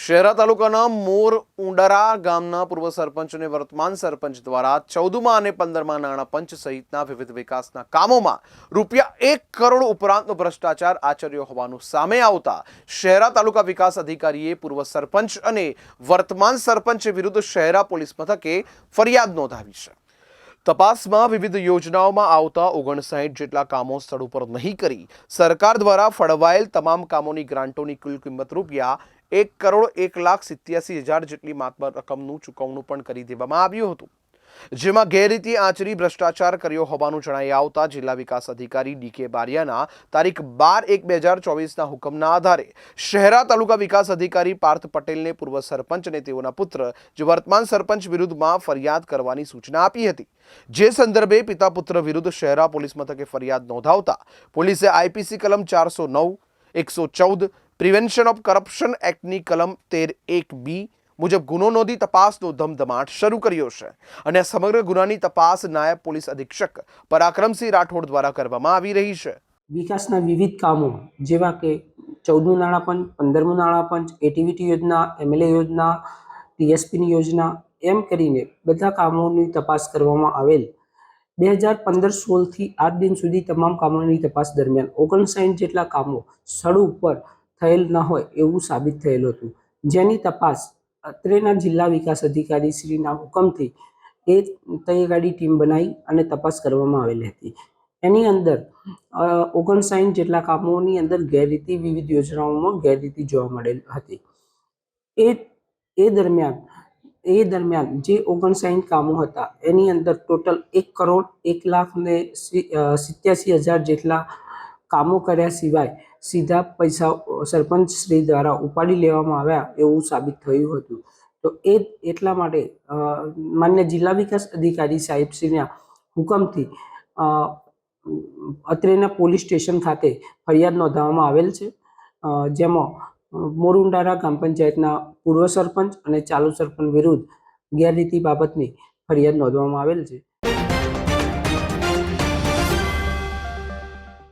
શહેરા તાલુકાના મોર ઉંડરા ગામના પૂર્વ સરપંચ અને વર્તમાન સરપંચ દ્વારા 14મા અને 15મા નાણાં પંચ સહિતના વિવિધ વિકાસના કામોમાં ₹1 કરોડ ઉપરાંતનો ભ્રષ્ટાચાર આચર્યો હોવાનું સામે આવતા શહેરા તાલુકા વિકાસ અધિકારીએ પૂર્વ સરપંચ અને વર્તમાન સરપંચ વિરુદ્ધ શહેરા પોલીસ મથકે ફરિયાદ નોંધાવી છે। તપાસમાં વિવિધ યોજનાઓમાં આવતા 59 જેટલા કામો સ્થળ ઉપર નહીં કરી સરકાર દ્વારા ફળવાયેલ તમામ કામોની ગ્રાન્ટોની કુલ કિંમત ₹1,01,87,000 જેટલી માતબર રકમનું ચૂકવણું પણ કરી દેવામાં આવ્યું હતું, જેમાં ગેરરીતિ આચરી ભ્રષ્ટાચાર કર્યો હોવાનું જણાઈ આવતા જિલ્લા વિકાસ અધિકારી ડી.કે. બારિયાના તારીખ 12/1/2024ના હુકમના આધારે શહેરા તાલુકા વિકાસ અધિકારી પાર્થ પટેલને પૂર્વ સરપંચ અને તેઓના પુત્ર જે વર્તમાન સરપંચ વિરુદ્ધમાં ફરિયાદ કરવાની સૂચના આપી હતી, જે સંદર્ભે પિતા પુત્ર વિરુદ્ધ શહેરા પોલીસ મથકે ફરિયાદ નોંધાવતા પોલીસે આઈપીસી કલમ 409, 114, પ્રિવેન્શન ઓફ કરપ્શન એક્ટની કલમ 13(1)(b) મુજબ ગુનો નોંધી તપાસનો ધમધમાટ શરૂ કર્યો છે અને સમગ્ર ગુનાની તપાસ નાયબ પોલીસ અધિક્ષક પરાક્રમસિંહ રાઠોડ દ્વારા કરવામાં આવી રહી છે। વિકાસના વિવિધ કામો જેવા કે 14મું નાણાં પંચ, 15મું નાણાં પંચ, એટીવીટી યોજના, એમએલએ યોજના, ટીએસપીની યોજના એમ કરીને બધા કામોની તપાસ કરવામાં આવેલ। 2015-16 થી આજ દિન સુધી તમામ કામોની તપાસ દરમિયાન 59 જેટલા કામો સ્થળ ઉપર થયેલ ન હોય એવું સાબિત થયેલું હતું, જેની તપાસ અત્રેના જિલ્લા વિકાસ અધિકારી શ્રીના હુકમથી તૈયારી ટીમ બનાવી અને તપાસ કરવામાં આવેલી હતી। એની અંદર 59 જેટલા કામોની અંદર ગેરરીતિ વિવિધ યોજનાઓમાં ગેરરીતિ જોવા મળેલ હતી। એ દરમિયાન જે 59 કામો હતા એની અંદર ટોટલ ₹1,01,87,000 જેટલા કામો કર્યા સિવાય સીધા પૈસા સરપંચ શ્રી દ્વારા ઉપાડી લેવામાં આવ્યા એવું સાબિત થયું હતું। તો એટલા માટે માન્ય જિલ્લા વિકાસ અધિકારી સાહેબશ્રીના હુકમથી અત્રેના પોલીસ સ્ટેશન ખાતે ફરિયાદ નોંધાવવામાં આવેલ છે, જેમાં મોરુંડારા ગ્રામ પંચાયતના પૂર્વ સરપંચ અને ચાલુ સરપંચ વિરુદ્ધ ગેરરીતિ બાબતની ફરિયાદ નોંધવામાં આવેલ છે।